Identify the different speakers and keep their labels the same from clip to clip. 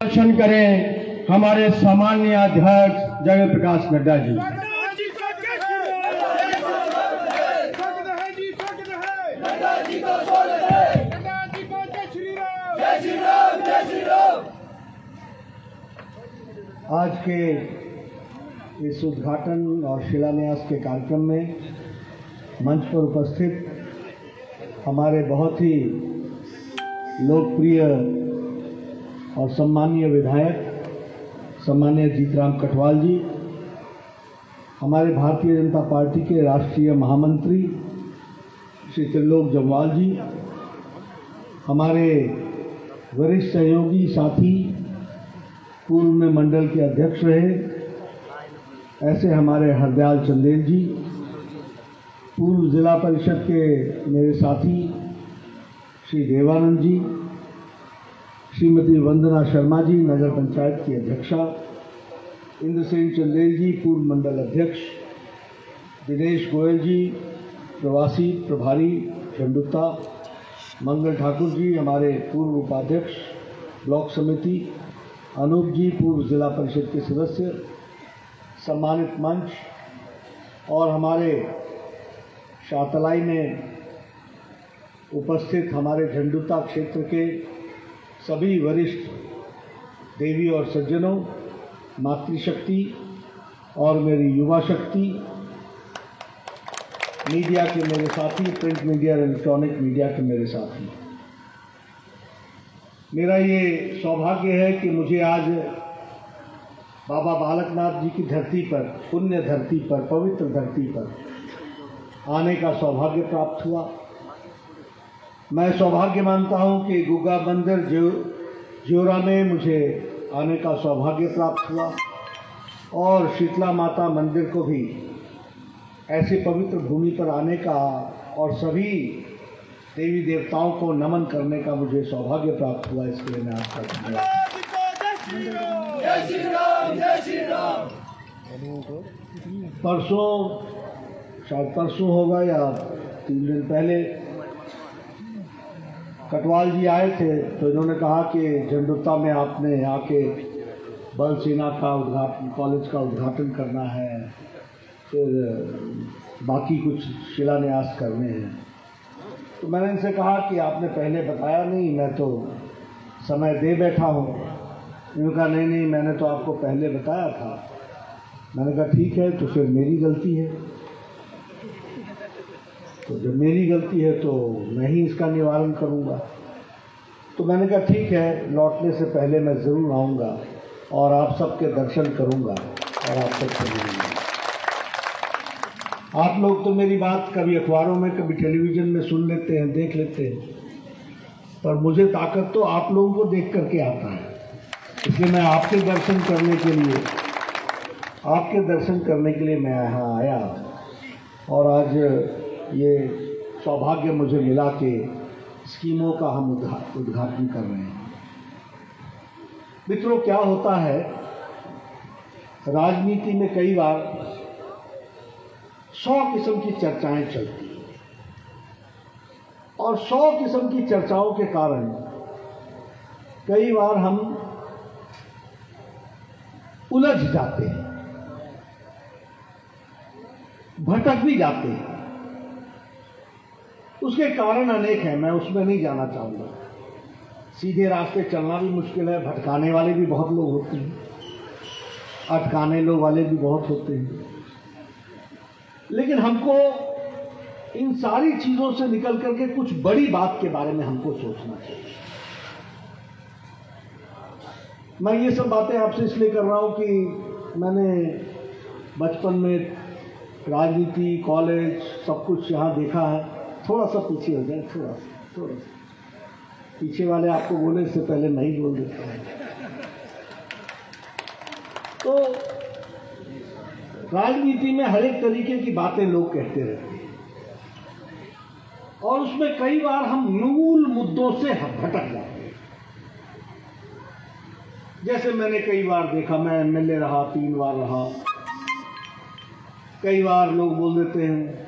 Speaker 1: दर्शन करें हमारे सामान्य अध्यक्ष जगत प्रकाश नड्डा जी। आज के इस उद्घाटन और शिलान्यास के कार्यक्रम में मंच पर उपस्थित हमारे बहुत ही लोकप्रिय और सम्मानीय विधायक सम्मानीय जीतराम कटवाल जी, हमारे भारतीय जनता पार्टी के राष्ट्रीय महामंत्री श्री त्रिलोक जम्वाल जी, हमारे वरिष्ठ सहयोगी साथी पूर्व में मंडल के अध्यक्ष रहे ऐसे हमारे हरदयाल चंदेल जी, पूर्व जिला परिषद के मेरे साथी श्री देवानंद जी, श्रीमती वंदना शर्मा जी नगर पंचायत की अध्यक्षा, इंद्रसेन चंदेल जी पूर्व मंडल अध्यक्ष, दिनेश गोयल जी प्रवासी प्रभारी झंडुता, मंगल ठाकुर जी हमारे पूर्व उपाध्यक्ष ब्लॉक समिति, अनूप जी पूर्व जिला परिषद के सदस्य, सम्मानित मंच और हमारे शातलाई में उपस्थित हमारे झंडुता क्षेत्र के सभी वरिष्ठ देवी और सज्जनों, मातृशक्ति और मेरी युवा शक्ति, मीडिया के मेरे साथी, प्रिंट मीडिया और इलेक्ट्रॉनिक मीडिया के मेरे साथी, मेरा ये सौभाग्य है कि मुझे आज बाबा बालकनाथ जी की धरती पर, पुण्य धरती पर, पवित्र धरती पर आने का सौभाग्य प्राप्त हुआ। मैं सौभाग्य मानता हूं कि गुग्गा मंदिर ज्योरा में मुझे आने का सौभाग्य प्राप्त हुआ और शीतला माता मंदिर को भी ऐसे पवित्र भूमि पर आने का और सभी देवी देवताओं को नमन करने का मुझे सौभाग्य प्राप्त हुआ। इसके लिए मैं आपका धन्यवाद। परसों, शायद परसों होगा या 3 दिन पहले कटवाल जी आए थे तो इन्होंने कहा कि झंडुता में आपने आके बल सेना का उद्घाटन, कॉलेज का उद्घाटन करना है, फिर बाकी कुछ शिलान्यास करने हैं। तो मैंने इनसे कहा कि आपने पहले बताया नहीं, मैं तो समय दे बैठा हूँ। इन्होंने कहा नहीं मैंने तो आपको पहले बताया था। मैंने कहा ठीक है, तो फिर मेरी गलती है। तो जब मेरी गलती है तो मैं ही इसका निवारण करूँगा। तो मैंने कहा ठीक है, लौटने से पहले मैं ज़रूर आऊँगा और आप सबके दर्शन करूँगा और आप सबसे मिलूँगा। आप लोग तो मेरी बात कभी अखबारों में, कभी टेलीविज़न में सुन लेते हैं, देख लेते हैं, पर मुझे ताकत तो आप लोगों को देख करके आता है। इसलिए मैं आपके दर्शन करने के लिए मैं यहाँ आया और आज ये सौभाग्य मुझे मिला कि स्कीमों का हम उद्घाटन कर रहे हैं। मित्रों, क्या होता है, राजनीति में कई बार 100 किस्म की चर्चाएं चलती हैं और 100 किस्म की चर्चाओं के कारण कई बार हम उलझ जाते हैं, भटक भी जाते हैं। उसके कारण अनेक हैं, मैं उसमें नहीं जाना चाहूँगा। सीधे रास्ते चलना भी मुश्किल है, भटकाने वाले भी बहुत लोग होते हैं, अटकाने लोग वाले भी बहुत होते हैं। लेकिन हमको इन सारी चीज़ों से निकल करके कुछ बड़ी बात के बारे में हमको सोचना चाहिए। मैं ये सब बातें आपसे इसलिए कर रहा हूँ कि मैंने बचपन में राजनीति, कॉलेज, सब कुछ यहाँ देखा है। थोड़ा सा पीछे हो जाए, थोड़ा सा पीछे वाले आपको बोले इससे पहले मैं ही बोल देता हूँ। तो राजनीति में हर एक तरीके की बातें लोग कहते रहते हैं और उसमें कई बार हम मूल मुद्दों से भटक जाते हैं। जैसे मैंने कई बार देखा, मैं एमएलए रहा, 3 बार रहा, कई बार लोग बोल देते हैं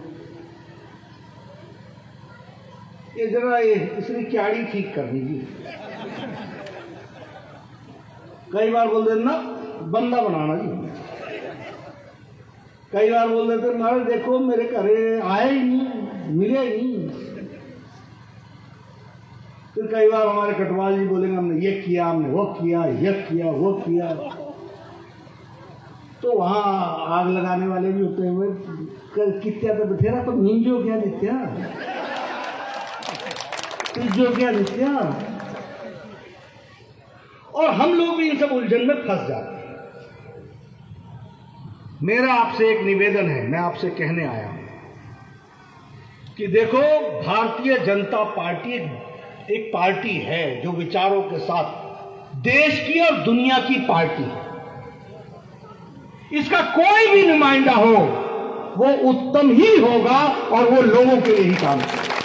Speaker 1: ये जरा इसने क्याड़ी ठीक करनी जी। कई बार बोल देते ना बंदा बनाना जी, कई बार बोल देते महाराज देखो मेरे घरे आए ही नहीं, मिले ही नहीं। फिर कई बार हमारे कटवाल जी बोलेंगे हमने ये किया, हमने वो किया, ये किया, वो किया। तो वहां आग लगाने वाले भी होते हुए कित्या तो बथेरा तो मिंजो क्या नित्या, जो क्या नित्या। और हम लोग भी इन सब उलझन में फंस जाते हैं। मेरा आपसे एक निवेदन है, मैं आपसे कहने आया हूं कि देखो भारतीय जनता पार्टी एक पार्टी है जो विचारों के साथ देश की और दुनिया की पार्टी है। इसका कोई भी नुमाइंदा हो वो उत्तम ही होगा और वो लोगों के लिए ही काम करेगा।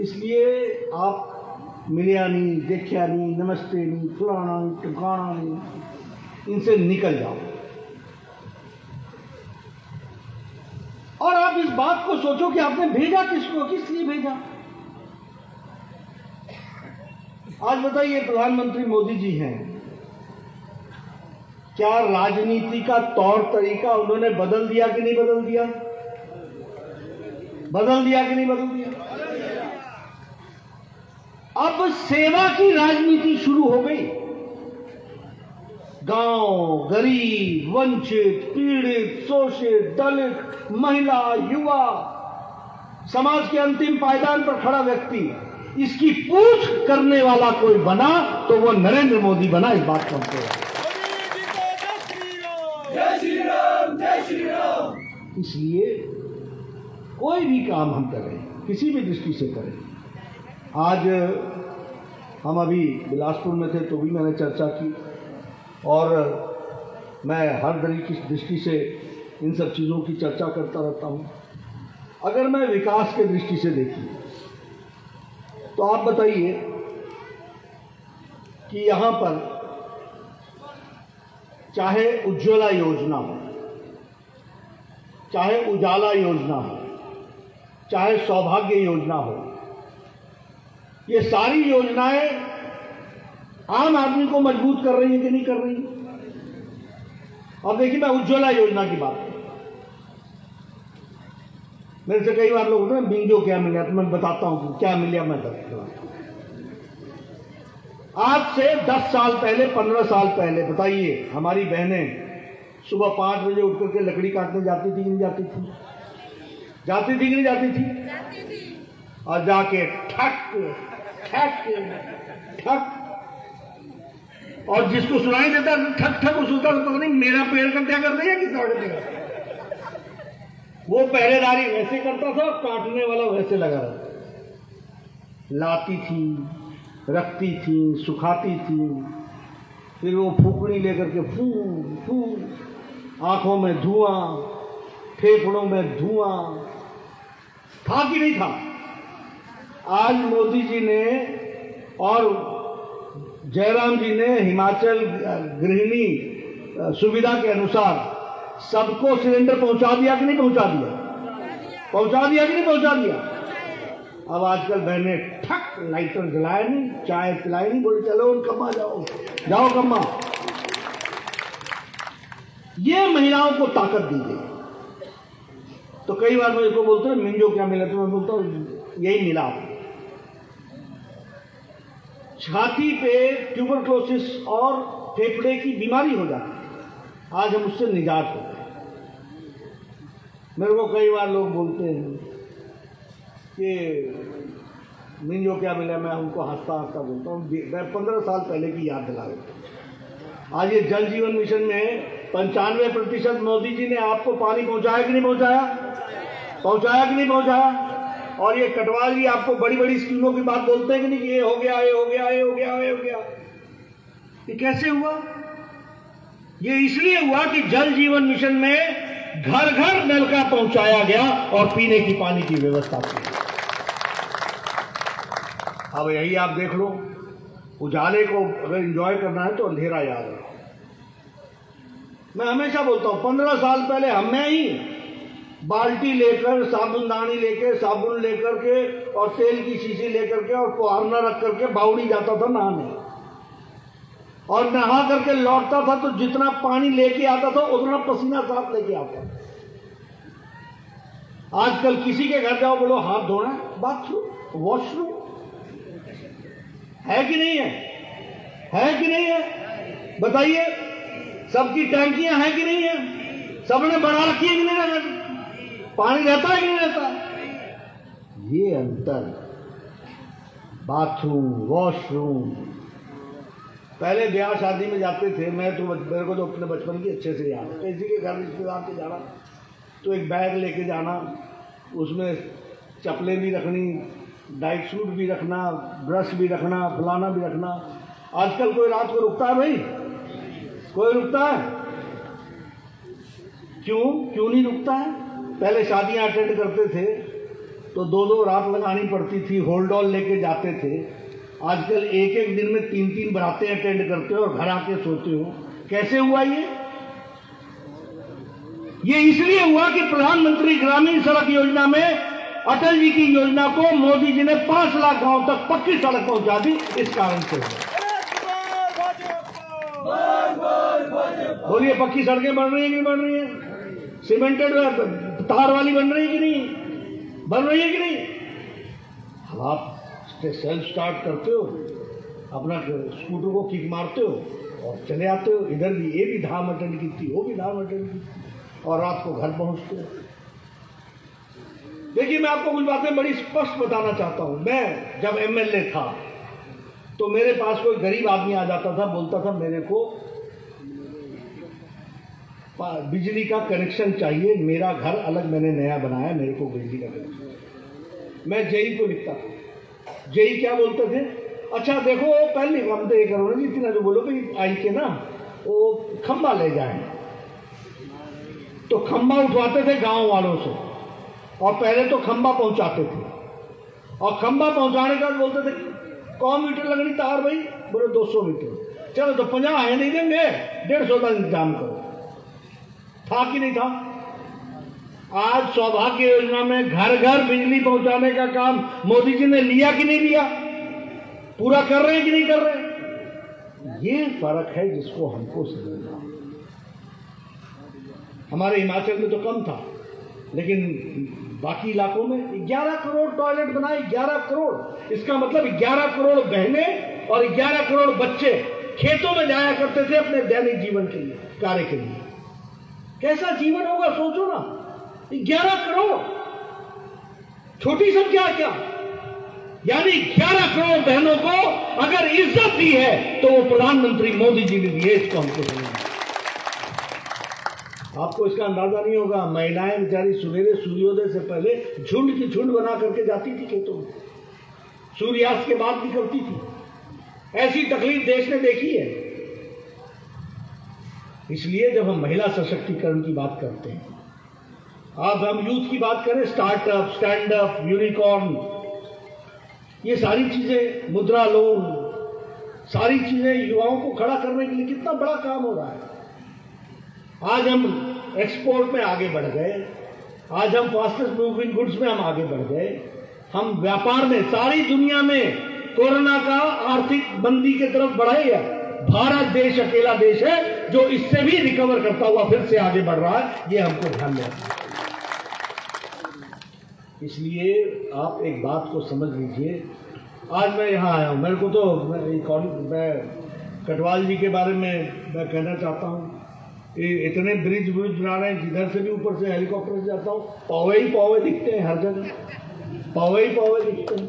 Speaker 1: इसलिए आप मिलिया नहीं, देखिया नहीं, नमस्ते नहीं, फलाना नहीं, टुकाना नहीं, इनसे निकल जाओ। और आप इस बात को सोचो कि आपने भेजा किसको, किस लिए भेजा। आज बताइए प्रधानमंत्री मोदी जी हैं, क्या राजनीति का तौर तरीका उन्होंने बदल दिया कि नहीं बदल दिया? बदल दिया कि नहीं बदल दिया? अब सेवा की राजनीति शुरू हो गई। गांव, गरीब, वंचित, पीड़ित, शोषित, दलित, महिला, युवा, समाज के अंतिम पायदान पर खड़ा व्यक्ति, इसकी पूछ करने वाला कोई बना तो वो नरेंद्र मोदी बना। इस बात को इसलिए कोई भी काम हम करें, किसी भी दृष्टि से करें। आज हम अभी बिलासपुर में थे तो भी मैंने चर्चा की, और मैं हर दृष्टि से इन सब चीज़ों की चर्चा करता रहता हूँ। अगर मैं विकास के दृष्टि से देखूँ तो आप बताइए कि यहाँ पर चाहे उज्ज्वला योजना हो, चाहे उजाला योजना हो, चाहे सौभाग्य योजना हो, ये सारी योजनाएं आम आदमी को मजबूत कर रही है कि नहीं कर रही? अब देखिए, मैं उज्ज्वला योजना की बात करूं, मेरे से कई बार लोग बोलते हैं बिंजो क्या मिला, तो मैं बताता हूं क्या मिला। मैं बताता हूं, आज से 10 साल पहले, 15 साल पहले बताइए, हमारी बहनें सुबह 5 बजे उठ करके लकड़ी काटने जाती थी कि नहीं जाती थी? जाती थी कि नहीं जाती थी? और जाके ठक ठक ठक, और जिसको सुनाई देता ठक ठक, उसको पता नहीं मेरा पेड़ का क्या कर दिया किस और देगा। वो पहरेदारी वैसे करता था, काटने वाला वैसे लगा रहता। लाती थी, रखती थी, सुखाती थी, फिर वो फूकनी लेकर के फू फू, आंखों में धुआं, फेफड़ों में धुआं, था कि नहीं था? आज मोदी जी ने और जयराम जी ने हिमाचल गृहिणी सुविधा के अनुसार सबको सिलेंडर पहुंचा दिया कि नहीं पहुंचा दिया? पहुंचा दिया कि नहीं पहुंचा दिया? अब आजकल बहनें ठक लाइटर जलाए नहीं, चाय पिलाए नहीं, बोले चलो कम्मा जाओ, जाओ कम्मा। ये महिलाओं को ताकत दी गई। तो कई बार मेरे को बोलते हैं मिंजो क्या मिला, तो मैं बोलता हूं यही मिला। छाती पे ट्यूबरक्लोसिस और फेफड़े की बीमारी हो जाती है, आज हम उससे निजात हो गए। मेरे को कई बार लोग बोलते हैं कि मिंजो क्या मिला, मैं उनको हंसता हंसता बोलता हूँ मैं 15 साल पहले की याद दिला देता हूँ। आज ये जल जीवन मिशन में 95% मोदी जी ने आपको पानी पहुंचाया कि नहीं पहुंचाया? पहुंचाया कि नहीं पहुंचाया? और ये कटवाल जी आपको बड़ी बड़ी स्कीमों की बात बोलते हैं कि नहीं कि ये हो गया, ये हो गया, ये हो गया, ये हो गया। ये कैसे हुआ? ये इसलिए हुआ कि जल जीवन मिशन में घर घर नल का पहुंचाया गया और पीने की पानी की व्यवस्था की। अब यही आप देख लो, उजाले को अगर एंजॉय करना है तो अंधेरा याद रखो। मैं हमेशा बोलता हूं 15 साल पहले बाल्टी लेकर, साबुनदानी लेके, साबुन लेकर के और तेल की शीशी लेकर के और फुहारना रख करके बावड़ी जाता था नहाने, और नहा करके लौटता था तो जितना पानी लेके आता था उतना पसीना साफ लेके आता था। आजकल किसी के घर जाओ, बोलो हाथ धोना, बाथरूम, वॉशरूम है कि नहीं है कि नहीं है? बताइए, सबकी टैंकियां हैं कि नहीं है? सबने बना रखी है कि नहीं रहती? पानी रहता है कि नहीं रहता? ये अंतर, बाथरूम, वॉशरूम। पहले ब्याह शादी में जाते थे, मेरे को तो अपने बचपन की अच्छे से याद है। किसी के घर रिश्तेदार के जाना तो एक बैग लेके जाना, उसमें चप्पलें भी रखनी, डाइट सूट भी रखना, ब्रश भी रखना, फलाना भी रखना। आजकल कोई रात को रुकता है भाई? कोई रुकता है? क्यों नहीं रुकता है? पहले शादियां अटेंड करते थे तो 2-2 रात लगानी पड़ती थी, होल्ड ऑल लेके जाते थे। आजकल एक दिन में 3-3 बारातें अटेंड करते हो और घर आके सोते हो। कैसे हुआ ये इसलिए हुआ कि प्रधानमंत्री ग्रामीण सड़क योजना में अटल जी की योजना को मोदी जी ने 5 लाख गांव तक पक्की सड़क पहुंचा दी। इस कारण से बोलिए, पक्की सड़कें बन रही है कि नहीं बन रही है? सीमेंटेड तार वाली बन रही है कि नहीं बन रही है कि नहीं? अब आप सेल्फ स्टार्ट करते हो, अपना स्कूटर को किक मारते हो और चले आते हो। इधर भी ये भी धाम अटेंड की थी, वो भी धाम अटेंड की थी, और रात को घर पहुंचते हो। देखिए, मैं आपको कुछ बातें बड़ी स्पष्ट बताना चाहता हूं। मैं जब एमएलए था तो मेरे पास कोई गरीब आदमी आ जाता था, बोलता था मेरे को बिजली का कनेक्शन चाहिए, मेरा घर अलग मैंने नया बनाया, मेरे को बिजली का कनेक्शन। मैं जेई को लिखता था। जेई क्या बोलते थे? अच्छा देखो, पहले काम तो ये करो ना, इतना जो बोलो कि आई के ना वो खंबा ले जाए, तो खंबा उठवाते थे गांव वालों से, और पहले तो खंबा पहुंचाते थे, और खंबा पहुंचाने का बोलते थे कौन मीटर लगनी तार भाई? बोले 200 मीटर। चलो तो 50 है, नहीं देंगे, 150 का इंतजाम करो। था कि नहीं था? आज सौभाग्य योजना में घर घर बिजली पहुंचाने का काम मोदी जी ने लिया कि नहीं लिया? पूरा कर रहे हैं कि नहीं कर रहे? ये फर्क है जिसको हमको समझना। हमारे हिमाचल में तो कम था, लेकिन बाकी इलाकों में 11 करोड़ टॉयलेट बनाए। 11 करोड़, इसका मतलब 11 करोड़ बहनें और 11 करोड़ बच्चे खेतों में जाया करते थे अपने दैनिक जीवन के लिए, कार्य के लिए। कैसा जीवन होगा सोचो ना। 11 करोड़ छोटी संख्या क्या? यानी 11 करोड़ बहनों को अगर इज्जत दी है तो वो प्रधानमंत्री मोदी जी ने दी है। इसको हमको समझना। आपको इसका अंदाजा नहीं होगा, महिलाएं बेचारी सवेरे सूर्योदय से पहले झुंड की झुंड बना करके जाती थी खेतों में, सूर्यास्त के बाद निकलती थी। ऐसी तकलीफ देश ने देखी है। इसलिए जब हम महिला सशक्तिकरण की बात करते हैं, अब हम यूथ की बात करें, स्टार्टअप, स्टैंड अप, यूनिकॉर्न, ये सारी चीजें, मुद्रा लोन, सारी चीजें युवाओं को खड़ा करने के लिए कितना बड़ा काम हो रहा है। आज हम एक्सपोर्ट में आगे बढ़ गए, आज हम फास्टेस्ट मूविंग गुड्स में हम आगे बढ़ गए, हम व्यापार में सारी दुनिया में कोरोना का आर्थिक मंदी की तरफ बढ़े है। भारत देश अकेला देश है जो इससे भी रिकवर करता हुआ फिर से आगे बढ़ रहा है। ये हमको ध्यान में रखना है। इसलिए आप एक बात को समझ लीजिए। आज मैं यहाँ आया हूँ, मेरे को तो मैं कटवाल जी के बारे में मैं कहना चाहता हूँ। इतने ब्रिज बना रहे हैं, जिधर से भी ऊपर से हेलीकॉप्टर से जाता हूँ, पौवे ही पौवे दिखते हैं, हर जगह पौवे ही पौवे दिखते हैं।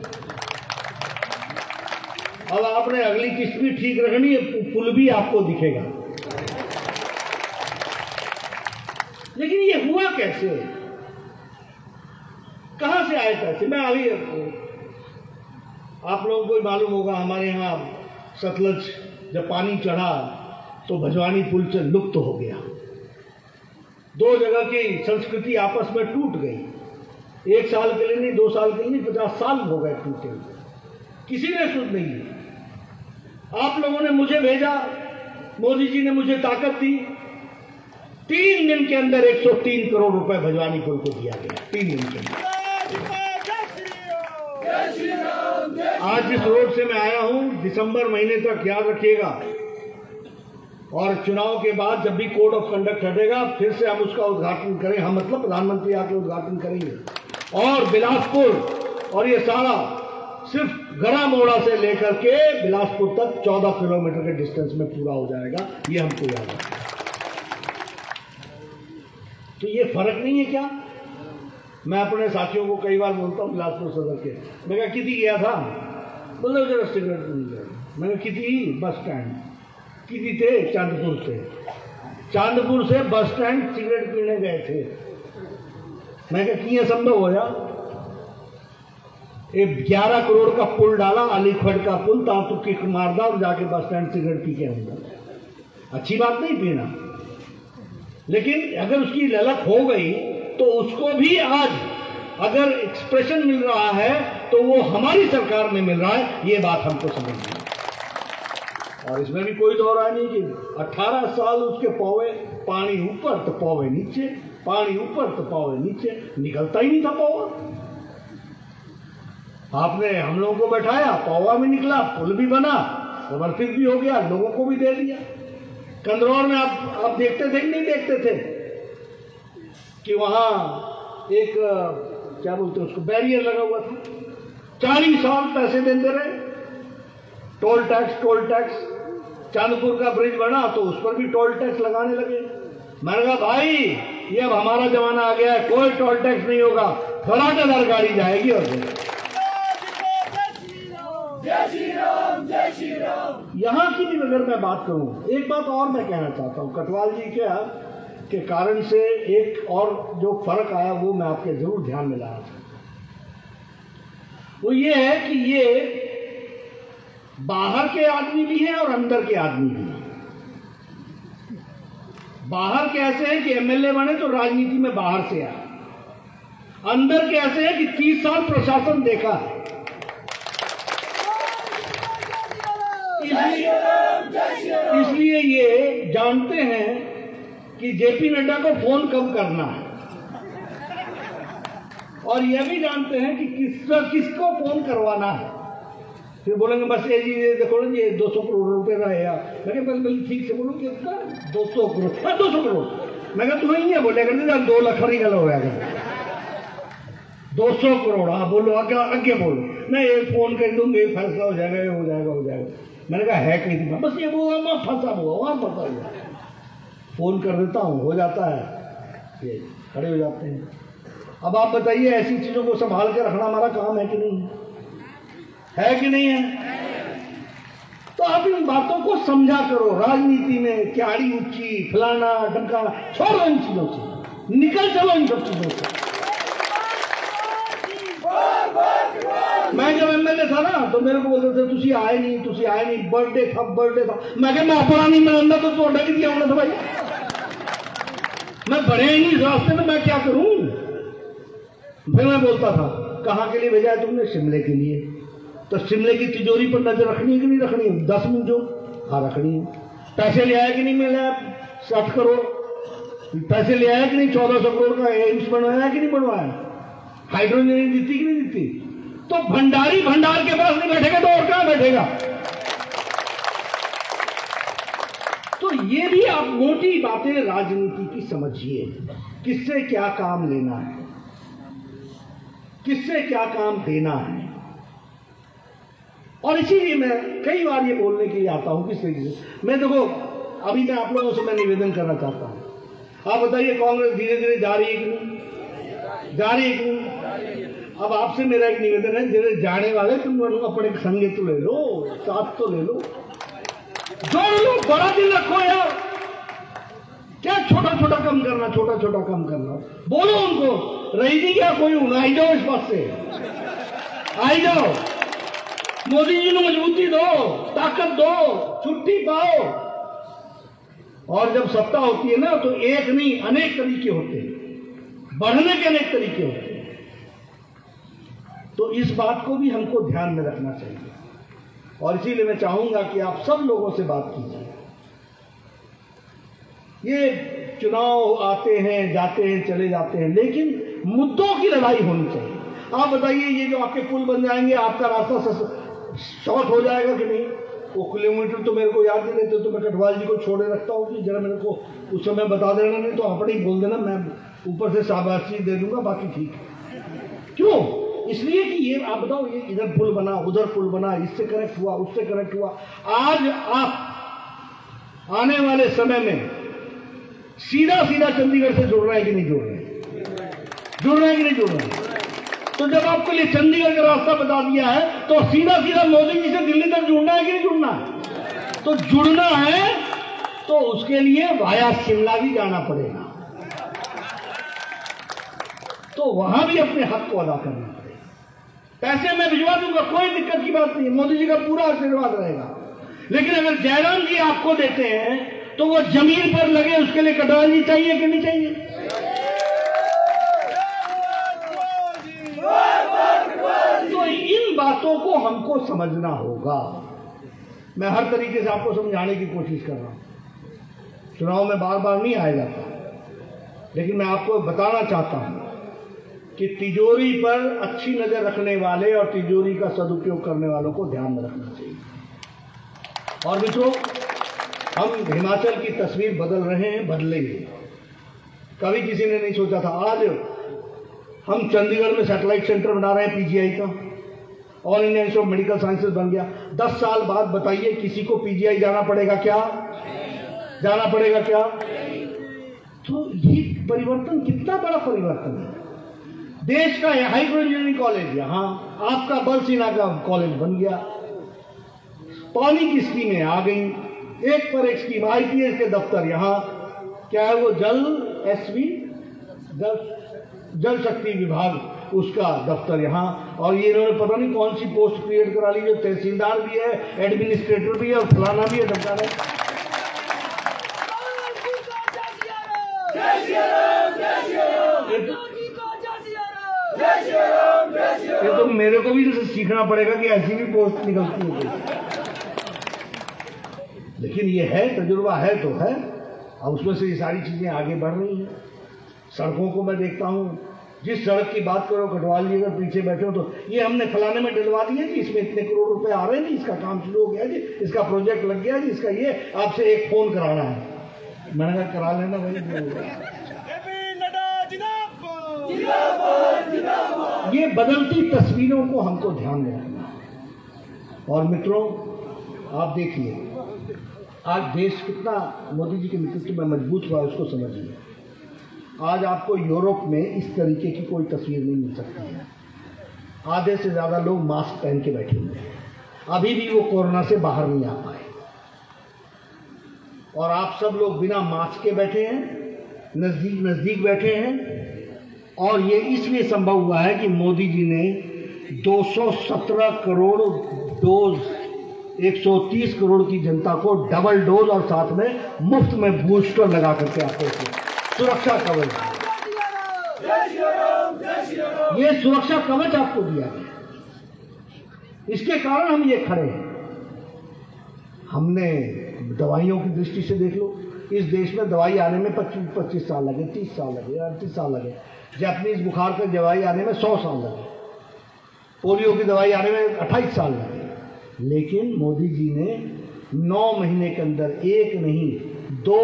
Speaker 1: अब आपने अगली किस्त भी ठीक रखनी है, पुल भी आपको दिखेगा। लेकिन ये हुआ कैसे? कहां से आए पैसे? मैं अभी, आप लोगों को मालूम होगा, हमारे यहाँ सतलज जब पानी चढ़ा तो भजवानी पुल से लुप्त हो गया। 2 जगह की संस्कृति आपस में टूट गई। 1 साल के लिए नहीं, 2 साल के लिए नहीं, 50 साल हो गए टूटे हुए। किसी ने सुध नहीं ली। आप लोगों ने मुझे भेजा, मोदी जी ने मुझे ताकत दी, 3 दिन के अंदर 103 करोड़ रुपए भजवानी पुल को दिया गया, 3 दिन के अंदर। आज जिस रोड से मैं आया हूं, दिसंबर महीने तक याद रखिएगा, और चुनाव के बाद जब भी कोड ऑफ कंडक्ट हटेगा फिर से हम उसका उद्घाटन करें, हम मतलब प्रधानमंत्री आके उद्घाटन करेंगे। और बिलासपुर और ये सारा सिर्फ गड़ा मोड़ा से लेकर के बिलासपुर तक 14 किलोमीटर के डिस्टेंस में पूरा हो जाएगा, ये हमको याद है। तो ये फर्क नहीं है क्या? मैं अपने साथियों को कई बार बोलता हूँ बिलासपुर सदर के, मैं कहा कितनी गया था, बोलो जरा सिगरेट नहीं गया, मैंने कितनी बस स्टैंड कितनी थे, चांदपुर से बस स्टैंड सिगरेट पीने गए थे। मैं कहा कि संभव हो जा, 11 करोड़ का पुल डाला, अलीखड़ का पुल, ता तू किक मारदा और जाके बस स्टैंड सिगरेट पी के आऊंगा। अच्छी बात नहीं पीना, लेकिन अगर उसकी ललक हो गई तो उसको भी आज अगर एक्सप्रेशन मिल रहा है तो वो हमारी सरकार में मिल रहा है, ये बात हमको समझनी है। और इसमें भी कोई दो राय नहीं कि 18 साल उसके पौवे, पानी ऊपर तो पौवे नीचे, पानी ऊपर तो पौवे नीचे, निकलता ही नहीं था पौवा। आपने हम लोगों को बैठाया, पौवा भी निकला, पुल भी बना, समर्पित भी हो गया, लोगों को भी दे दिया। कंदरौर में आप देखते थे नहीं देखते थे कि वहां एक क्या बोलते उसको बैरियर लगा हुआ था, 40 साल पैसे देते रहे, टोल टैक्स। चांदपुर का ब्रिज बना तो उस पर भी टोल टैक्स लगाने लगे। मैंने कहा भाई ये अब हमारा जमाना आ गया है, कोई टोल टैक्स नहीं होगा, फराटेदार गाड़ी जाएगी। और यहां की भी अगर मैं बात करूं, एक बात और मैं कहना चाहता हूं, कटवाल जी के कारण से एक और जो फर्क आया वो मैं आपके जरूर ध्यान में लाया था। वो ये है कि ये बाहर के आदमी भी हैं और अंदर के आदमी भी हैं। बाहर के ऐसे हैं कि एमएलए बने तो राजनीति में बाहर से आए, अंदर के ऐसे हैं कि 30 साल प्रशासन देखा है। इसलिए ये जानते हैं कि जेपी नड्डा को फोन कब करना है, और यह भी जानते हैं कि किसको फोन करवाना है। फिर बोलेंगे बस ये जी देखो ना, ये 200 करोड़ रुपए रहे यार। मैं पहले ठीक से बोलूँ कितना, 200 करोड़, 200 करोड़। मैं कहा तुम्हें ये बोले करते 2 लाख ही गल हो गया, 200 करोड़। हाँ बोलो, आगे बोलो, मैं ये फोन कर दूंगी, फैसला हो जाएगा, हो जाएगा। मैंने कहा है कहीं दिखा, बस ये वो फंसा हुआ, वहां फंसा हुआ। फोन कर देता हूँ, हो जाता है, ये खड़े हो जाते हैं। अब आप बताइए, ऐसी चीजों को संभाल के रखना हमारा काम है कि नहीं है कि नहीं है? तो आप इन बातों को समझा करो। राजनीति में क्यारी ऊंची, फलाना ढमकाना छोड़ो, इन चीजों से निकल चलो, इन सब चीजों से। मैं जब एमएलए था ना तो मेरे को बोलते थे तुसी आए नहीं, बर्थडे था। मैं कहा मैं अपना नहीं मनाना तो थोड़ा कि दिया था भाई, मैं बढ़े ही नहीं इस रास्ते में, मैं क्या करूं? फिर मैं बोलता था कहां के लिए भेजा है तुमने? शिमले के लिए। तो शिमले की तिजोरी पर नजर रखनी है कि नहीं रखनी है? 10 मिनट जो, हाँ रखनी है। पैसे ले आया कि नहीं मिला? 60 करोड़ पैसे ले आया कि नहीं? 1400 करोड़ का एम्स बनवाया कि नहीं बनवाया? हाइड्रोजन दी कि नहीं दी? तो भंडारी भंडार के पास नहीं बैठेगा तो और कहां बैठेगा? तो ये भी आप मोटी बातें राजनीति की समझिए, किससे क्या काम लेना है, किससे क्या काम देना है। और इसीलिए मैं कई बार ये बोलने के लिए आता हूं, किस तरीके से मैं देखो, अभी मैं आप लोगों से मैं निवेदन करना चाहता हूं, आप बताइए कांग्रेस धीरे धीरे जा रही है कि नहीं जा रही है कि नहीं? अब आपसे मेरा एक निवेदन है, धीरे जाने वाले तुम अपने संगे तो ले लो, साथ तो ले लो, जोड़ लो, बड़ा दिल रखो यार। क्या छोटा छोटा कम करना, बोलो उनको, रही नहीं क्या कोई हूं, आई जाओ इस बात से, आई जाओ, मोदी जी को मजबूती दो, ताकत दो, छुट्टी पाओ। और जब सत्ता होती है ना तो एक नहीं अनेक तरीके होते हैं, बढ़ने के अनेक तरीके होते हैं। तो इस बात को भी हमको ध्यान में रखना चाहिए, और इसीलिए मैं चाहूंगा कि आप सब लोगों से बात कीजिए। ये चुनाव आते हैं, जाते हैं, चले जाते हैं, लेकिन मुद्दों की लड़ाई होनी चाहिए। आप बताइए, ये जो आपके पुल बन जाएंगे, आपका रास्ता शॉर्ट हो जाएगा कि नहीं? वो किलोमीटर तो मेरे को याद नहीं रहते, तो मैं कटवाल जी को छोड़े रखता हूँ कि जरा मेरे को उस समय बता देना, नहीं तो अपने ही बोल देना, मैं ऊपर से शाबाशी दे दूंगा, बाकी ठीक है। क्यों? इसलिए कि ये आप बताओ, ये इधर पुल बना, उधर पुल बना, इससे कनेक्ट हुआ, उससे कनेक्ट हुआ। आज आप आने वाले समय में सीधा सीधा चंडीगढ़ से जुड़ रहे हैं कि नहीं जुड़ रहे हैं? जुड़ रहे हैं कि नहीं जुड़ रहे हैं? तो जब आपके लिए चंडीगढ़ का रास्ता बता दिया है, तो सीधा सीधा मोदी जी से दिल्ली तक जुड़ना है कि नहीं जुड़ना है? तो जुड़ना है तो उसके लिए वाया शिमला भी जाना पड़ेगा, तो वहां भी अपने हक को अदा करना पड़ेगा। पैसे मैं भिजवा दूंगा, कोई दिक्कत की बात नहीं, मोदी जी का पूरा आशीर्वाद रहेगा। लेकिन अगर जयराम जी आपको देते हैं तो वो जमीन पर लगे, उसके लिए कटवाल जी चाहिए कि नहीं चाहिए? तो इन बातों को हमको समझना होगा। मैं हर तरीके से आपको समझाने की कोशिश कर रहा हूं। चुनाव में बार बार नहीं आया जाता, लेकिन मैं आपको बताना चाहता हूं कि तिजोरी पर अच्छी नजर रखने वाले और तिजोरी का सदुपयोग करने वालों को ध्यान में रखना चाहिए। और मित्रों, हम हिमाचल की तस्वीर बदल रहे हैं, बदलेंगे। कभी किसी ने नहीं सोचा था। आज हम चंडीगढ़ में सैटेलाइट सेंटर बना रहे हैं, पीजीआई का, all India institute of medical sciences बन गया। 10 साल बाद बताइए, किसी को पीजीआई जाना पड़ेगा क्या? जाना पड़ेगा क्या? तो ये परिवर्तन कितना बड़ा परिवर्तन है। देश का हाईको इंजीनियरिंग कॉलेज यहाँ, आपका बल सेना का कॉलेज बन गया, पानी की स्कीमें आ गई, एक पर एक स्कीम, आईपीएस के दफ्तर यहाँ, क्या है वो जल एसवी जल शक्ति विभाग उसका दफ्तर यहाँ, और ये इन्होंने पता नहीं कौन सी पोस्ट क्रिएट करा ली, जो तहसीलदार भी है, एडमिनिस्ट्रेटर भी है, और फलाना भी है, डमकाना है। ये तो मेरे को भी सीखना पड़ेगा कि ऐसी भी पोस्ट निकलती है। लेकिन ये है, तजुर्बा है तो है। अब उसमें से ये सारी चीजें आगे बढ़ रही हैं। सड़कों को मैं देखता हूँ, जिस सड़क की बात करो, कटवाल जी अगर पीछे बैठे हो तो ये हमने फलाने में डलवा दिया जी, इसमें इतने करोड़ रुपए आ रहे हैं जी, इसका काम शुरू हो गया जी, इसका प्रोजेक्ट लग गया जी, इसका ये आपसे एक फोन कराना है। मैंने कहा करा लेना भाई। ये बदलती तस्वीरों को हमको ध्यान में रखना है। और मित्रों, आप देखिए आज देश कितना मोदी जी के नेतृत्व में मजबूत हुआ है, उसको समझिए। आज आपको यूरोप में इस तरीके की कोई तस्वीर नहीं मिल सकती है। आधे से ज्यादा लोग मास्क पहन के बैठे हुए हैं, अभी भी वो कोरोना से बाहर नहीं आ पाए, और आप सब लोग बिना मास्क के बैठे हैं, नजदीक नजदीक बैठे हैं। और ये इसलिए संभव हुआ है कि मोदी जी ने 217 करोड़ डोज, 130 करोड़ की जनता को डबल डोज और साथ में मुफ्त में बूस्टर लगा करके आपको सुरक्षा कवच, ये सुरक्षा कवच आपको दिया गया। इसके कारण हम ये खड़े हैं। हमने दवाइयों की दृष्टि से देख लो, इस देश में दवाई आने में 25 साल लगे, 30 साल लगे, 38 साल लगे। जापानीज बुखार की दवाई आने में 100 साल लगे, पोलियो की दवाई आने में 28 साल लगे। लेकिन मोदी जी ने 9 महीने के अंदर एक नहीं 2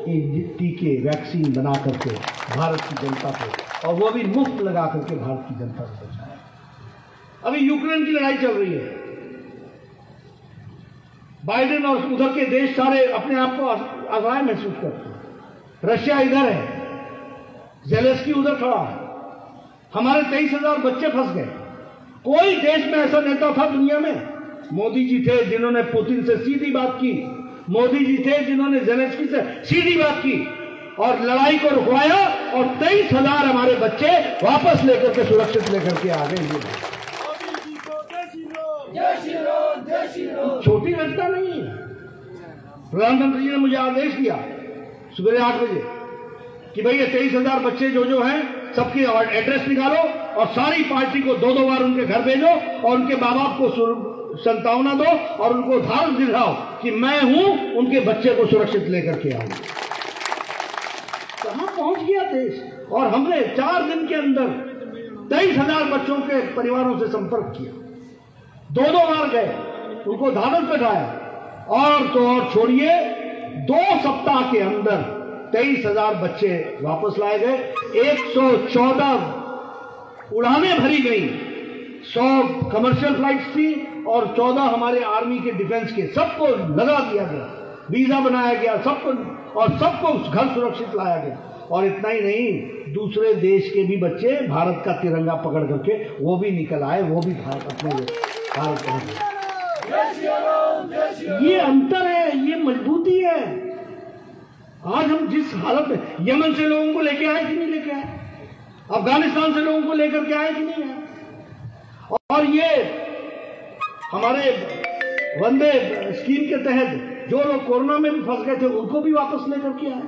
Speaker 1: टीके, वैक्सीन बना करके भारत की जनता को, और वो भी मुफ्त लगा करके भारत की जनता को बचाया। अभी यूक्रेन की लड़ाई चल रही है, बाइडेन और उधर के देश सारे अपने आप को असहाय महसूस करते हैं। रशिया इधर है, ज़ेलेंस्की उधर खड़ा है, हमारे 23,000 बच्चे फंस गए। कोई देश में ऐसा नेता था दुनिया में? मोदी जी थे जिन्होंने पुतिन से सीधी बात की, मोदी जी थे जिन्होंने ज़ेलेंस्की से सीधी बात की और लड़ाई को रुकवाया, और 23,000 हमारे बच्चे वापस लेकर के सुरक्षित लेकर के आ गए। छोटी घटना नहीं है। प्रधानमंत्री जी ने मुझे आदेश दिया सुबह 8 बजे कि भाई ये 23,000 बच्चे जो हैं सबकी एड्रेस निकालो और सारी पार्टी को 2-2 बार उनके घर भेजो और उनके माँ बाप को संतावना दो और उनको धारण दिलाओ कि मैं हूं, उनके बच्चे को सुरक्षित लेकर के आऊं। पहुंच गया देश। और हमने 4 दिन के अंदर 23,000 बच्चों के परिवारों से संपर्क किया, 2 बार गए, उनको धाड़स बैठाया, और तो और छोड़िए 2 सप्ताह के अंदर 23,000 बच्चे वापस लाए गए। 114 उड़ानें भरी गई, 100 कमर्शियल फ्लाइट्स थी और 14 हमारे आर्मी के डिफेंस के, सबको लगा दिया गया, वीजा बनाया गया सबको, और सबको घर सुरक्षित लाया गया। और इतना ही नहीं, दूसरे देश के भी बच्चे भारत का तिरंगा पकड़ करके वो भी निकल आए, वो भी भारत अपने भारत पहुंचे। ये अंतर है, ये मजबूती है। आज हम जिस हालत में, यमन से लोगों को लेके आए कि नहीं लेके आए, अफगानिस्तान से लोगों को लेकर के आए कि नहीं आए, और ये हमारे वंदे स्कीम के तहत जो लोग कोरोना में भी फंस गए थे उनको भी वापस लेकर के आए।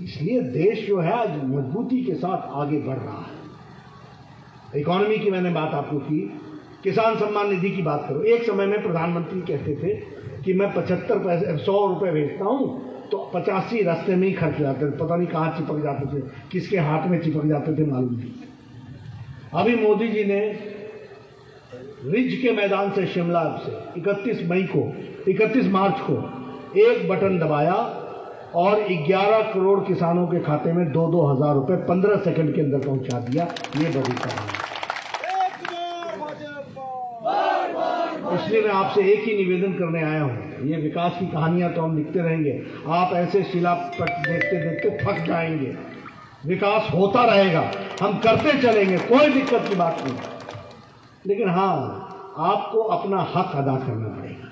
Speaker 1: इसलिए देश जो है आज मजबूती के साथ आगे बढ़ रहा है। इकोनॉमी की मैंने बात आपको की, किसान सम्मान निधि की बात करो। एक समय में प्रधानमंत्री कहते थे कि मैं 75 पैसे 100 रुपए भेजता हूं तो 85 रास्ते में ही खर्च जाते थे, पता नहीं कहां चिपक जाते थे, किसके हाथ में चिपक जाते थे मालूम नहीं। अभी मोदी जी ने रिज के मैदान से शिमला से 31 मार्च को एक बटन दबाया और 11 करोड़ किसानों के खाते में 2-2 हज़ार रुपए 15 सेकंड के अंदर पहुंचा दिया। ये बड़ी कहानी। इसलिए मैं आपसे एक ही निवेदन करने आया हूं, ये विकास की कहानियां तो हम लिखते रहेंगे, आप ऐसे शिलापट देखते देखते थक जाएंगे। विकास होता रहेगा, हम करते चलेंगे, कोई दिक्कत की बात नहीं। लेकिन हाँ, आपको अपना हक अदा करना पड़ेगा।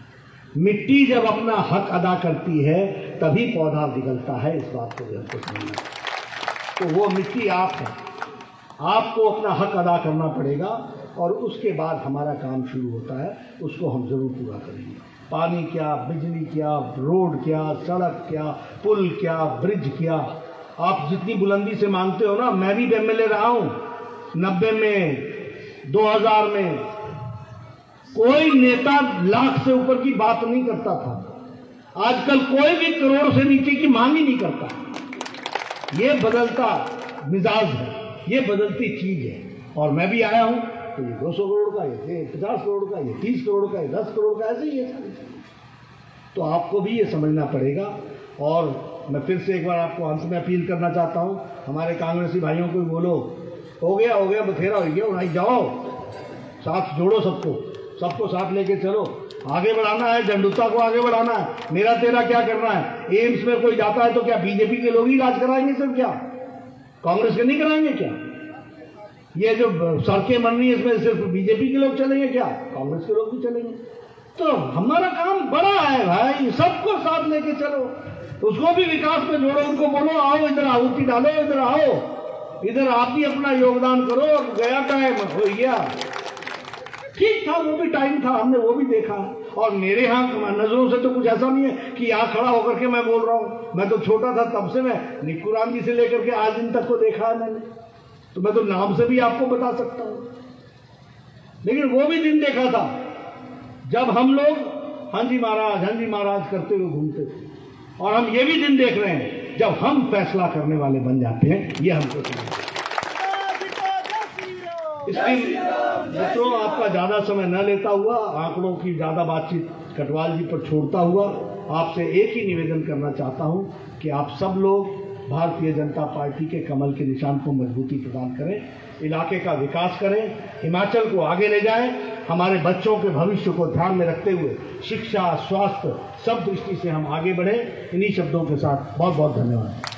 Speaker 1: मिट्टी जब अपना हक अदा करती है तभी पौधा निकलता है, इस बात को ध्यान से समझना। तो वो मिट्टी आप है, आपको अपना हक अदा करना पड़ेगा और उसके बाद हमारा काम शुरू होता है, उसको हम जरूर पूरा करेंगे। पानी क्या, बिजली क्या, रोड क्या, सड़क क्या, पुल क्या, ब्रिज क्या, आप जितनी बुलंदी से मांगते हो ना, मैं भी एमएलए रहा हूं 90 में, 2000 में। कोई नेता लाख से ऊपर की बात नहीं करता था, आजकल कोई भी करोड़ से नीचे की मांग ही नहीं करता। ये बदलता मिजाज है, ये बदलती चीज है। और मैं भी आया हूं तो ये 200 करोड़ का, ये 50 करोड़ का, ये 30 करोड़ का, ये 10 करोड़ का, ऐसे ही है। तो आपको भी ये समझना पड़ेगा। और मैं फिर से एक बार आपको अंत में अपील करना चाहता हूं, हमारे कांग्रेसी भाइयों को बोलो, हो गया बथेरा हो गया, उड़ाई जाओ, साथ जोड़ो, सबको साथ लेके चलो, आगे बढ़ाना है, झंडुता को आगे बढ़ाना है। मेरा तेरा क्या करना है? एम्स में कोई जाता है तो क्या बीजेपी के लोग ही इलाज कराएंगे सिर्फ? क्या कांग्रेस के नहीं कराएंगे क्या? ये जो सड़कें बन रही है इसमें सिर्फ बीजेपी के लोग चलेंगे क्या? कांग्रेस के लोग भी चलेंगे। तो हमारा काम बड़ा है भाई, सबको साथ लेके चलो, उसको भी विकास में जोड़ो, उनको बोलो आओ इधर आहुति डालो, इधर आओ, इधर आप भी अपना योगदान करो। गया टाइम हो गया, ठीक था, वो भी टाइम था, हमने वो भी देखा। और मेरे यहाँ नजरों से तो कुछ ऐसा नहीं है कि यहाँ खड़ा होकर के मैं बोल रहा हूँ। मैं तो छोटा था तब से, मैं निक्कू राम जी से लेकर के आज दिन तक को देखा है मैंने, तो मैं तो नाम से भी आपको बता सकता हूँ। लेकिन वो भी दिन देखा था जब हम लोग हाँ जी महाराज करते हुए घूमते थे, और हम ये भी दिन देख रहे हैं जब हम फैसला करने वाले बन जाते हैं। ये हमको इसलिए मित्रों, आपका ज्यादा समय न लेता हुआ, आंकड़ों की ज्यादा बातचीत कटवाल जी पर छोड़ता हुआ, आपसे एक ही निवेदन करना चाहता हूं कि आप सब लोग भारतीय जनता पार्टी के कमल के निशान को मजबूती प्रदान करें, इलाके का विकास करें, हिमाचल को आगे ले जाएं, हमारे बच्चों के भविष्य को ध्यान में रखते हुए शिक्षा, स्वास्थ्य सब दृष्टि से हम आगे बढ़ें। इन्हीं शब्दों के साथ बहुत बहुत धन्यवाद।